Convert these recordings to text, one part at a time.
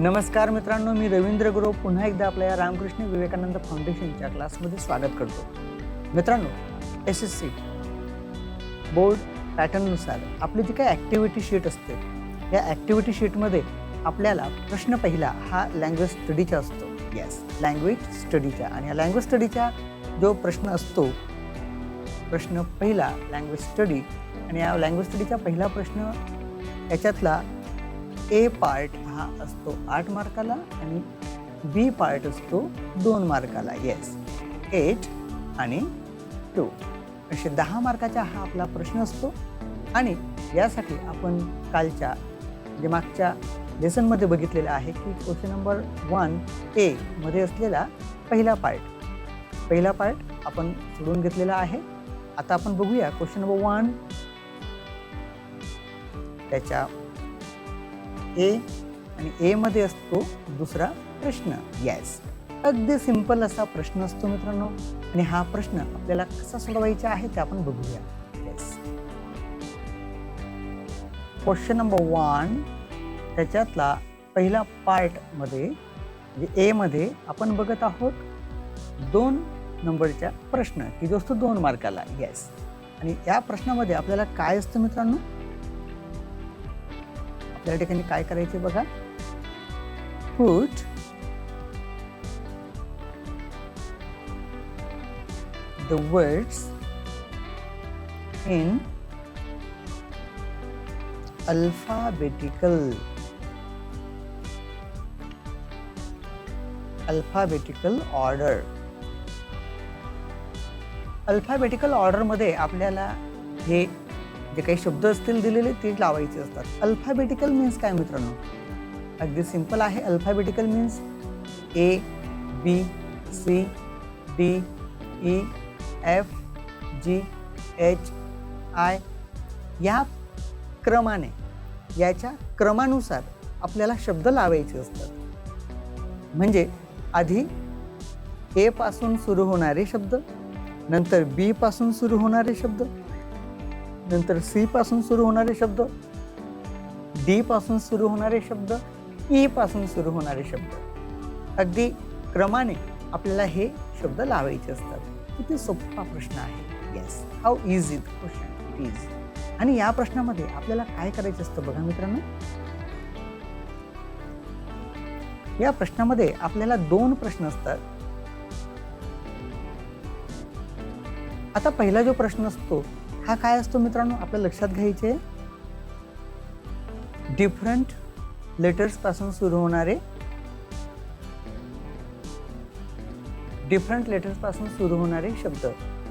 नमस्कार मित्रांनो, मी रवींद्र गुरव पुन्हा एकदा आपल्या या रामकृष्ण विवेकानंद फाउंडेशनच्या क्लासमध्ये स्वागत करतो. मित्रांनो, SSC बोर्ड पॅटर्ननुसार आपली जी काही ॲक्टिव्हिटी शीट असते, या ॲक्टिव्हिटी शीटमध्ये आपल्याला प्रश्न पहिला हा लँग्वेज स्टडीचा असतो. लँग्वेज स्टडीचा. आणि या लँग्वेज स्टडीचा जो प्रश्न असतो, प्रश्न पहिला लँग्वेज स्टडी, आणि या लँग्वेज स्टडीचा पहिला प्रश्न याच्यातला ए पार्ट हा असतो 8 मार्काला आणि बी पार्ट असतो 2 मार्काला. 8 आणि 2 असे 10 मार्काचा हा आपला प्रश्न असतो. आणि यासाठी आपण कालच्या जे मागच्या लेसनमध्ये बघितलेलं आहे की क्वेश्चन नंबर 1A मध्ये असलेला पहिला पार्ट आपण सोडून घेतलेला आहे. आता आपण बघूया क्वेश्चन नंबर 1 त्याच्या ए आणि ए मध्ये असतो दुसरा प्रश्न. अगदी सिंपल असा प्रश्न असतो मित्रांनो, आणि हा प्रश्न आपल्याला कसा सोडवायचा आहे ते आपण बघूया. क्वेश्चन नंबर 1 त्याच्यातला पहिला पार्ट मध्ये म्हणजे ए मध्ये आपण बघत आहोत 2 नंबरचा प्रश्न की जो असतो 2 मार्काला. आणि या प्रश्नामध्ये आपल्याला काय असतं मित्रांनो, त्या ठिकाणी काय करायचे बघा. Put the words in alphabetical order. Alphabetical order मध्ये आपल्याला हे जे काही शब्द असतील दिलेले ते लावायचे असतात. अल्फाबेटिकल मीन्स काय मित्रांनो, अगदी सिंपल आहे. Alphabetical means A, B, C, D, E, F, G, H, I या क्रमाने, याच्या क्रमानुसार आपल्याला शब्द लावायचे असतात. म्हणजे आधी A पासून सुरू होणारे शब्द, नंतर B पासून सुरू होणारे शब्द, नंतर C पासून सुरू होणारे शब्द, D पासून सुरू होणारे शब्द, E पासून सुरू होणारे शब्द. अगदी क्रमाने आपल्याला हे शब्द लावायचे असतात. किती सोपा प्रश्न आहे. How easy question it is. आणि या प्रश्नामध्ये आपल्याला काय करायचं असतं बघा मित्रांनो, या प्रश्नामध्ये आपल्याला 2 प्रश्न असतात. आता पहिला जो प्रश्न असतो हा काय असतो मित्रांनो, आपल्याला लक्षात घ्यायचे डिफरंट लेटर्स पासून सुरू होणारे शब्द.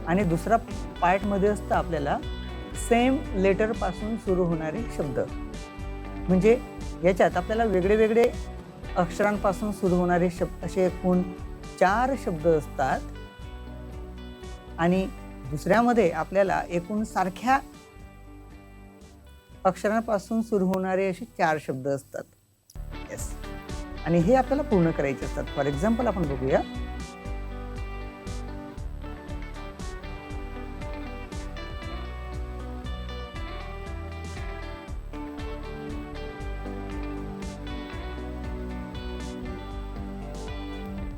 आणि दुसरा पार्ट मध्ये असतं आपल्याला सेम लेटर पासून सुरू होणारे शब्द. म्हणजे याच्यात आपल्याला वेगळे वेगळे अक्षरांपासून सुरू होणारे शब्द असे एकूण 4 शब्द असतात. आणि दुसऱ्यामध्ये आपल्याला एकूण सारख्या अक्षरांपासून सुरू होणारे असे 4 शब्द असतात. आणि हे आपल्याला पूर्ण करायचे असतात. फॉर एक्झाम्पल आपण बघूया.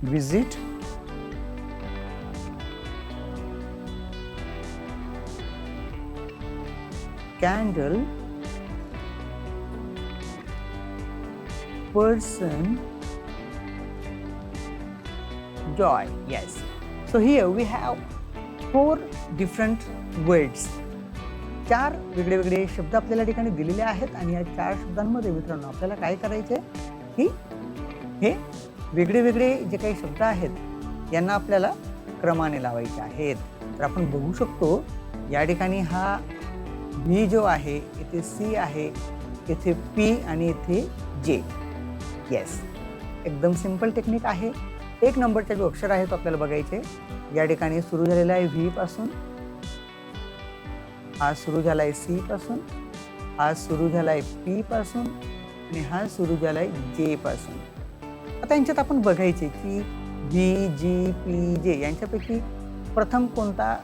Visit, candle, person, joy. So here we have 4 different words. 4 वेगळे वेगळे शब्द आपल्याला ठिकाणी दिलेले आहेत. आणि या 4 शब्दांमध्ये मित्रांनो आपल्याला काय करायचे की हे वेगळे वेगळे जे काही शब्द आहेत यांना आपल्याला क्रमाने लावायचे आहेत. तर आपण बघू शकतो या ठिकाणी हा B जो आहे, इथे C आहे, इथे P आणि इथे J. एकदम सिंपल टेक्निक आहे. 1 नंबरचा जो अक्षर आहे तो आपल्याला बघायचे. या ठिकाणी सुरू झालेला आहे V पासून, हा सुरू झाला आहे C पासून, हा सुरू झाला आहे P पासून, आणि हा सुरू झाला आहे J पासून. आता यांच्यात आपण बघायचे की V, G, P, J यांच्यापैकी प्रथम कोणता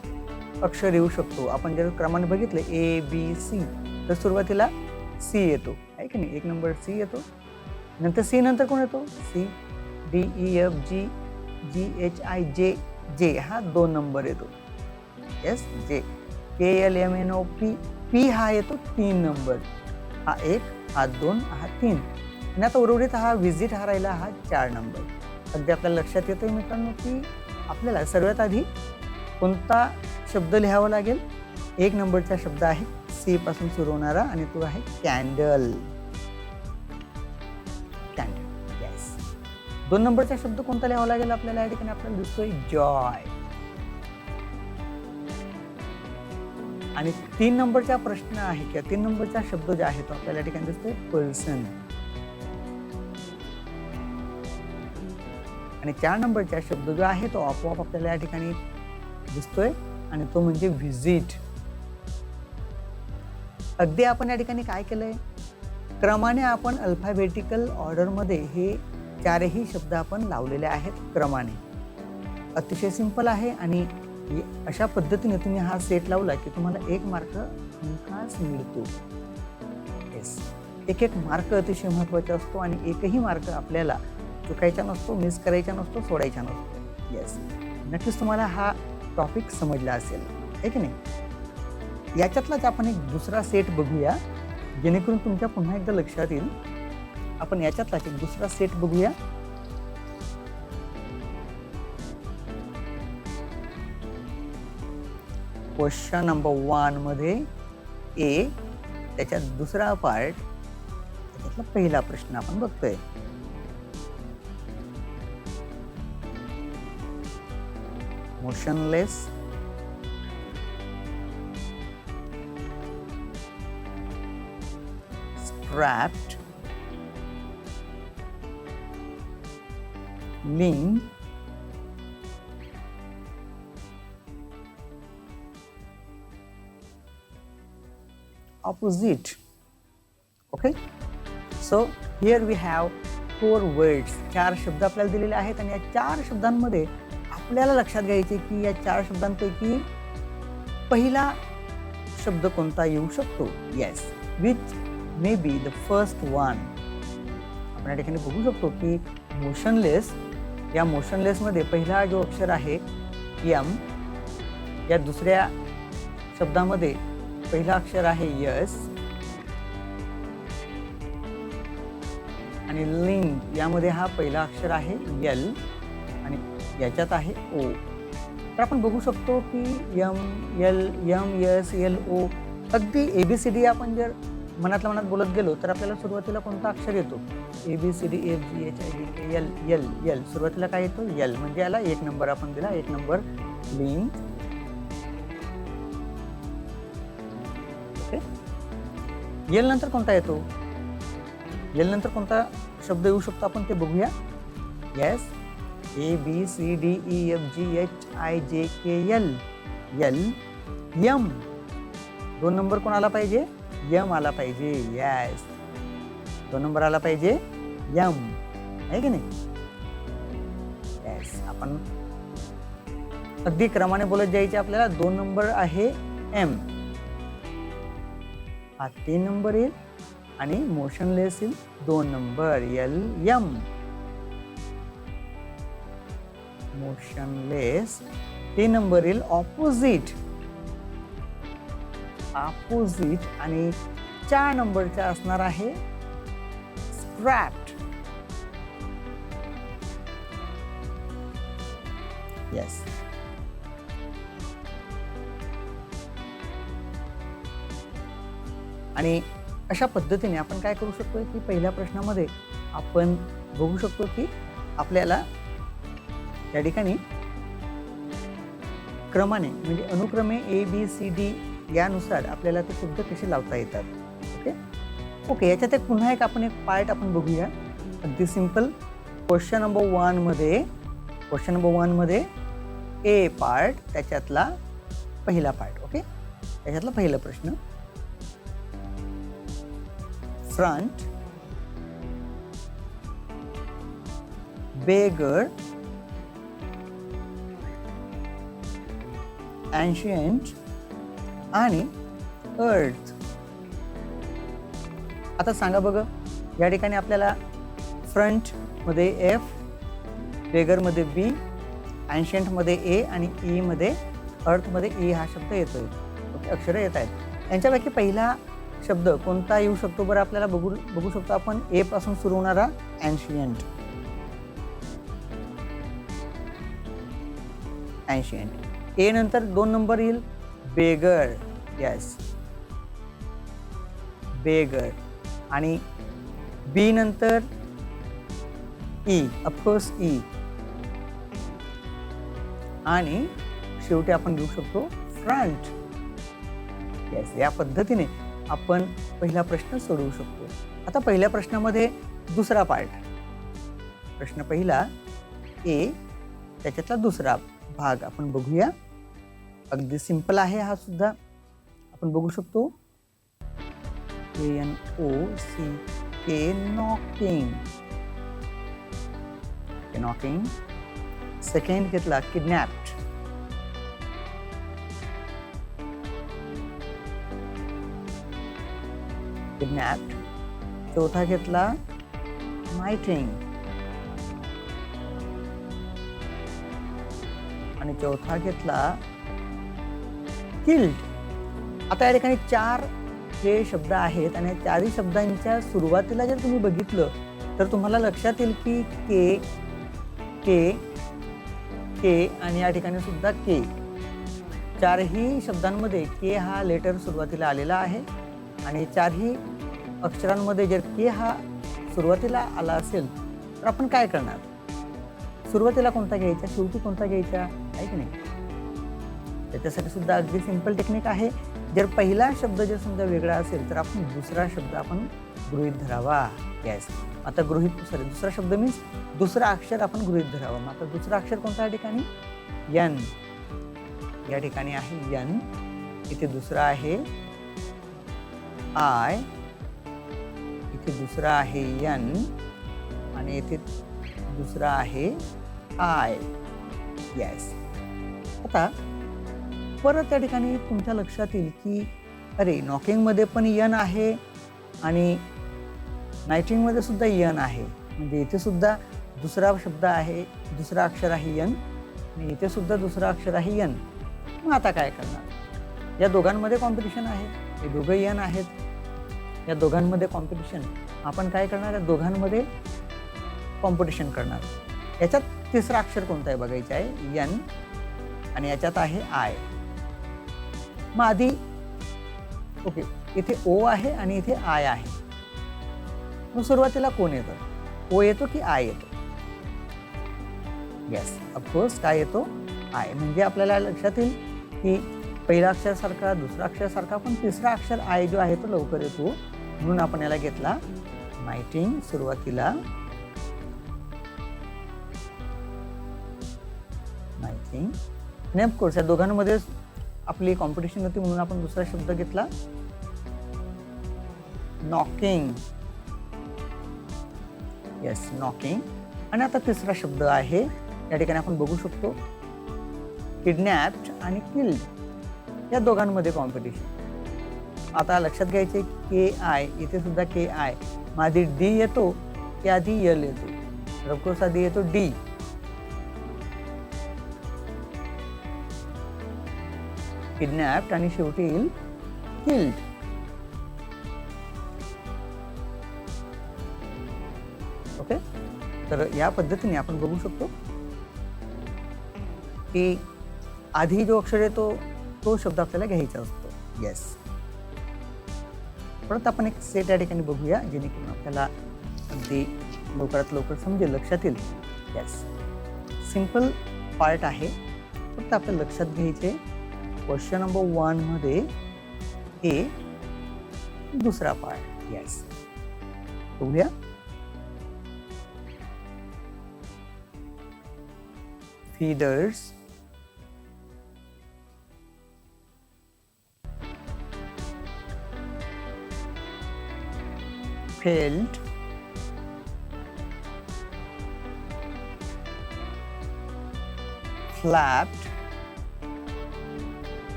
अक्षर येऊ शकतो. आपण जर क्रमाने बघितले A, B, C तर सुरुवातीला C येतो आहे की नाही. 1 नंबर C येतो, नंतर सी नंतर कोण येतो? C, D, E, F, G, G, H, I, J, J हा 2 नंबर येतो. Yes, J. K, L, M, N, O, P, P हा येतो 3 नंबर. हा 1, हा 2, हा 3. आणि आता उर्वरित हा व्हिजिट हा राहिला हा 4 नंबर. अगदी आपल्या लक्षात येतोय मित्रांनो की आपल्याला सर्वात आधी कोणता शब्द लिहावा लागेल? 1 नंबरचा शब्द आहे सी पासून सुरू होणारा आणि तो आहे कॅन्डल. Candle, yes. 2 नंबरचा शब्द कोणता लिहावा लागेल आपल्याला? या ठिकाणी आपल्याला दिसतोय जॉय. आणि 3 नंबरचा प्रश्न आहे किंवा 3 नंबरचा शब्द जो आहे तो आपल्याला या ठिकाणी दिसतोय पर्सन. आणि 4 नंबरचा शब्द जो आहे तो आपोआप आपल्याला या ठिकाणी दिसतोय आणि तो म्हणजे व्हिजिट. अगदी आपण या ठिकाणी काय केलंय? क्रमाने आपण अल्फाबेटिकल ऑर्डरमध्ये हे 4ही शब्द आपण लावलेले आहेत क्रमाने. अतिशय सिंपल आहे आणि अशा पद्धतीने तुम्ही हा सेट लावला की तुम्हाला 1 मार्क हमखास मिळतो. येस, एक मार्क अतिशय महत्त्वाचा असतो आणि एकही मार्क आपल्याला चुकायचा नसतो, मिस करायचा नसतो, सोडायचा नसतो. येस, नक्कीच तुम्हाला हा टॉपिक समजला असेल, आहे की नाही? याच्यातलाच आपण एक दुसरा सेट बघूया जेणेकरून तुमच्या पुन्हा एकदा लक्षात येईल. आपण याच्यातलाच एक दुसरा सेट बघूया. क्वेश्चन नंबर 1 मध्ये ए, त्याचा दुसरा पार्ट, त्याच्यातला पहिला प्रश्न आपण बघतोय. Motionless, strapped, linked, opposite. Okay, so here we have 4 words. 4 शब्द आपल्याला दिलेले आहेत आणि या 4 शब्दांमध्ये आपल्याला लक्षात घ्यायचे की या 4 शब्दांपैकी पहिला शब्द कोणता येऊ शकतो? Yes, which may be the first one. आपण या ठिकाणी बघू शकतो की मोशनलेस, या मोशनलेसमध्ये पहिला जो अक्षर आहे एम, या दुसऱ्या शब्दामध्ये पहिला अक्षर आहे यस आणि लिंक यामध्ये हा पहिला अक्षर आहे एल आणि याच्यात आहे ओ. तर आपण बघू शकतो की M, L, M, S, L, O अगदी ABCD आपण जर मनातल्या मनात बोलत गेलो तर आपल्याला सुरुवातीला कोणता अक्षर येतो? ABCD, F, G, H, I, J, K, L, L, L. सुरुवातीला काय येतो? L. म्हणजे याला 1 नंबर आपण दिला. 1 नंबर लिंक. एल नंतर कोणता येतो? एल नंतर कोणता शब्द येऊ शकतो आपण ते बघूया. Yes, ABCD, EFG, HIJ, KL, L, M. 2 number कोण आला पाहिजे? M आला पाहिजे. येस, 2 नंबर आला पाहिजे M, आहे की नाही? येस, आपण अगदी क्रमाने बोलत जायचे. आपल्याला 2 नंबर आहे M, हा 3 नंबर येईल आणि मोशनलेस येईल 2 number L, M. Motionless 3 number येईल ऑपोजिट, ऑपोजिट आणि 4 नंबरचा असणार आहे स्ट्रॅप्ड. येस, आणि अशा पद्धतीने आपण काय करू शकतो की पहिल्या प्रश्नामध्ये आपण बघू शकतो की आपल्याला या ठिकाणी क्रमाने म्हणजे अनुक्रमे ABCD यानुसार आपल्याला ते शब्द कसे लावता येतात. ओके ओके याच्यात एक पुन्हा एक आपण एक पार्ट आपण बघूया. अगदी सिंपल. क्वेश्चन नंबर 1 मध्ये ए पार्ट, त्याच्यातला पहिला पार्ट. ओके, त्याच्यातला पहिला प्रश्न. फ्रंट, beggar, ancient आणि अर्थ. आता सांगा बघ, या ठिकाणी आपल्याला फ्रंटमध्ये एफ, बेगरमध्ये बी, अँशियंटमध्ये ए आणि ईमध्ये अर्थमध्ये ई हा शब्द येतोय. ओके, अक्षरं येत आहेत. यांच्यापैकी पहिला शब्द कोणता येऊ शकतो बरं आपल्याला बघू शकतो आपण. ए पासून सुरू होणारा अँशियंट. ए नंतर 2 नंबर येईल बेगर. Yes, beggar. आणि बी नंतर ई, ऑफकोर्स ई. आणि शेवटी आपण घेऊ शकतो फ्रंट. यस, या पद्धतीने आपण पहिला प्रश्न सोडवू शकतो. आता पहिल्या प्रश्नामध्ये दुसरा पार्ट. प्रश्न पहिला ए, त्याच्यातला दुसरा भाग आपण बघूया. अगदी सिंपल आहे हा सुद्धा. आपण बघू शकतो KNOCK, नॉकिंग. नॉकिंग. सेकंड घेतला किडनॅप्ड. किडनॅप्ड. चौथा घेतला नाइटिंग. आणि चौथा घेतला किल्ड. आता या ठिकाणी 4 हे शब्द आहेत आणि चारही शब्दांच्या सुरुवातीला जर तुम्ही बघितलं तर तुम्हाला लक्षात येईल की के, के, के आणि या ठिकाणी सुद्धा के. चारही शब्दांमध्ये के हा लेटर सुरुवातीला आलेला आहे आणि चारही अक्षरांमध्ये जर के हा सुरुवातीला आला असेल तर आपण काय करणार? सुरुवातीला कोणता घ्यायचा, शेवटी कोणता घ्यायचा, आहे की नाही? त्याच्यासाठी सुद्धा अगदी सिंपल टेक्निक आहे. जर पहिला शब्द जर समजा वेगळा असेल तर आपण दुसरा शब्द आपण गृहीत धरावा. यस, आता दुसरा शब्द मीन्स दुसरा अक्षर आपण गृहीत धरावा. आता दुसरा अक्षर कोणता या ठिकाणी? यन. या ठिकाणी आहे यन. इथे दुसरा आहे आय. इथे दुसरा आहे यन आणि इथे दुसरा आहे आय. यस. आता परत त्या ठिकाणी तुमच्या लक्षात येईल की अरे नॉकिंगमध्ये पण यन आहे आणि नाइटिंगमध्ये सुद्धा यन आहे. म्हणजे इथे सुद्धा दुसरा शब्द आहे, दुसरा अक्षर आहे यन आणि इथे सुद्धा दुसरा अक्षर आहे यन. मग आता काय करणार? या दोघांमध्ये कॉम्पिटिशन आहे. हे दोघं यन आहेत. या दोघांमध्ये कॉम्पिटिशन. आपण काय करणार? या दोघांमध्ये कॉम्पिटिशन करणार. याच्यात तिसरा अक्षर कोणता आहे बघायचं आहे, यन, आणि याच्यात आहे आय. मग आधी ओके, इथे ओ आहे आणि इथे आय आहे. मग सुरुवातीला कोण येतं? ओ येतो की आय येतो? येस, ऑफकोर्स काय येतो? आय. म्हणजे आपल्याला लक्षात येईल की पहिला अक्षर सारखा, दुसरा अक्षर सारखा, पण तिसरा अक्षर आय जो आहे तो लवकर येतो. म्हणून आपण याला घेतला नाइटिंग सुरुवातीला. नाइटिंग. आणि ऑफकोर्स या दोघांमध्ये आपली कॉम्पिटिशन होती म्हणून आपण दुसरा शब्द घेतला नॉकिंग. Yes, knocking. आणि आता तिसरा शब्द आहे या ठिकाणी आपण बघू शकतो किडनॅप्ड आणि किल्ड. या दोघांमध्ये कॉम्पिटिशन. आता लक्षात घ्यायचे के आय. इथे सुद्धा के आय. मग आधी डी येतो की आधी यल येतो? ऑफकोर्स आधी येतो डी. किडनॅप्ड आणि शेवटी येईल किल्ड. ओके, तर या पद्धतीने आपण बघू शकतो की आधी जो अक्षर येतो तो शब्द आपल्याला घ्यायचा असतो. येस. परत आपण एक सेट या ठिकाणी बघूया जेणेकरून आपल्याला अगदी लवकरात लवकर समजेल, लक्षात येईल. येस, सिंपल पार्ट आहे. फक्त आपल्याला लक्षात घ्यायचे क्वेश्चन नंबर 1 मध्ये ए दुसरा पार्ट. येस, बघूया. Feeders, filled, flapped,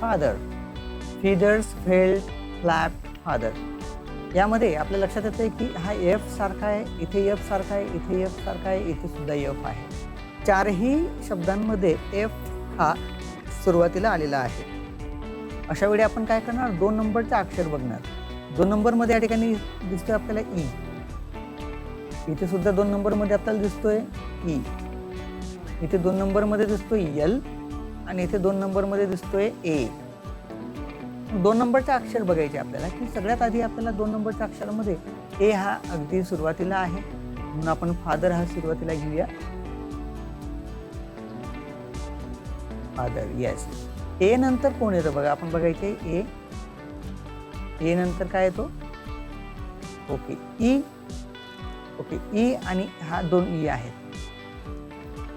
father. Feeders, filled, flapped, father. यामध्ये आपल्या लक्षात येतं की हा एफ सारखा आहे, इथे एफ सारखा आहे, इथे एफ सारखा आहे, इथे सुद्धा एफ आहे. चारही शब्दांमध्ये एफ हा सुरुवातीला आलेला आहे. अशा वेळी आपण काय करणार, 2 नंबरचा अक्षर बघणार. 2 नंबरमध्ये या ठिकाणी दिसतोय आपल्याला ई, इथे सुद्धा 2 नंबरमध्ये आपल्याला दिसतोय ई, इथे 2 नंबरमध्ये दिसतोय एल आणि इथे 2 नंबरमध्ये दिसतोय ए. 2 नंबरचा अक्षर बघायचे आपल्याला की सगळ्यात आधी आपल्याला 2 नंबरच्या अक्षरामध्ये ए हा अगदी सुरुवातीला आहे, म्हणून आपण फादर हा सुरुवातीला घेऊया. Father, yes. ए नंतर कोण येतं बघा, आपण बघायचे ए नंतर काय येतो, ओके ई, ओके ई आणि हा 2 ई आहेत,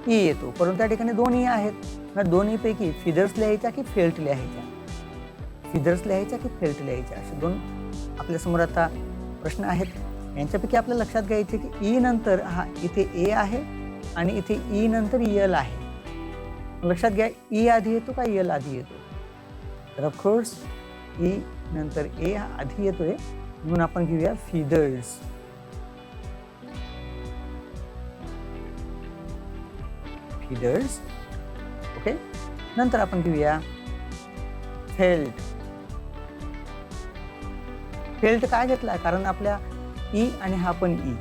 ई येतो. परंतु त्या ठिकाणी 2 ई आहेत. दोन्ही पैकी फिदर्स लिहायच्या की फेल्ट लिहायच्या, फिदर्स लिहायच्या की फेल्ट लिहायच्या, असे 2 आपल्यासमोर आता प्रश्न आहेत. यांच्यापैकी आपल्या लक्षात घ्यायचे की ई नंतर हा इथे ए आहे आणि इथे ई नंतर एल आहे. लक्षात घ्या, ई आधी येतो का एल आधी येतो, तर ऑफकोर्स ई नंतर ए हा आधी येतोय, म्हणून आपण घेऊया फिदर्स. Feathers, okay. नंतर आपण घेऊया फेल्ट. फेल्ट काय घेतला, कारण आपल्या ई आणि हा पण ई,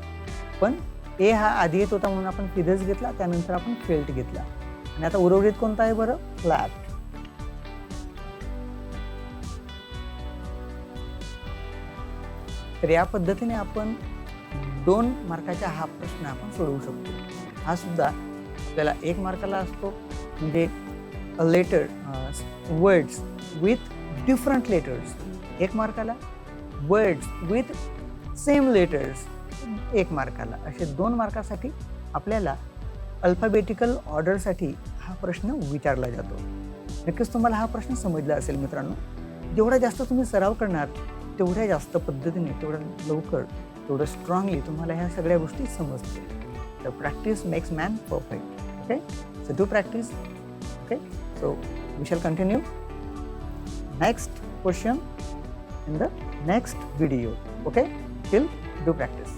पण ए हा आधी येत होता म्हणून आपण फिदर्स घेतला, त्यानंतर आपण फेल्ट घेतला. आणि आता उर्वरित कोणता आहे बरं, फ्लॅट. तर या पद्धतीने आपण 2 मार्काचा हा प्रश्न आपण सोडवू शकतो. हा सुद्धा आपल्याला 1 मार्काला असतो, म्हणजे letter words with different letters 1 मार्काला, वर्ड्स विथ सेम लेटर्स 1 मार्काला, असे 2 मार्कासाठी आपल्याला अल्फाबेटिकल ऑर्डरसाठी हा प्रश्न विचारला जातो. नक्कीच तुम्हाला हा प्रश्न समजला असेल मित्रांनो. जेवढा जास्त तुम्ही सराव करणार तेवढ्या जास्त पद्धतीने, तेवढं लवकर, तेवढं स्ट्रॉंगली तुम्हाला ह्या सगळ्या गोष्टी समजतील. तर practice makes man perfect. Okay, so do practice. Okay, so we shall continue next question in the next video. Okay, till do practice.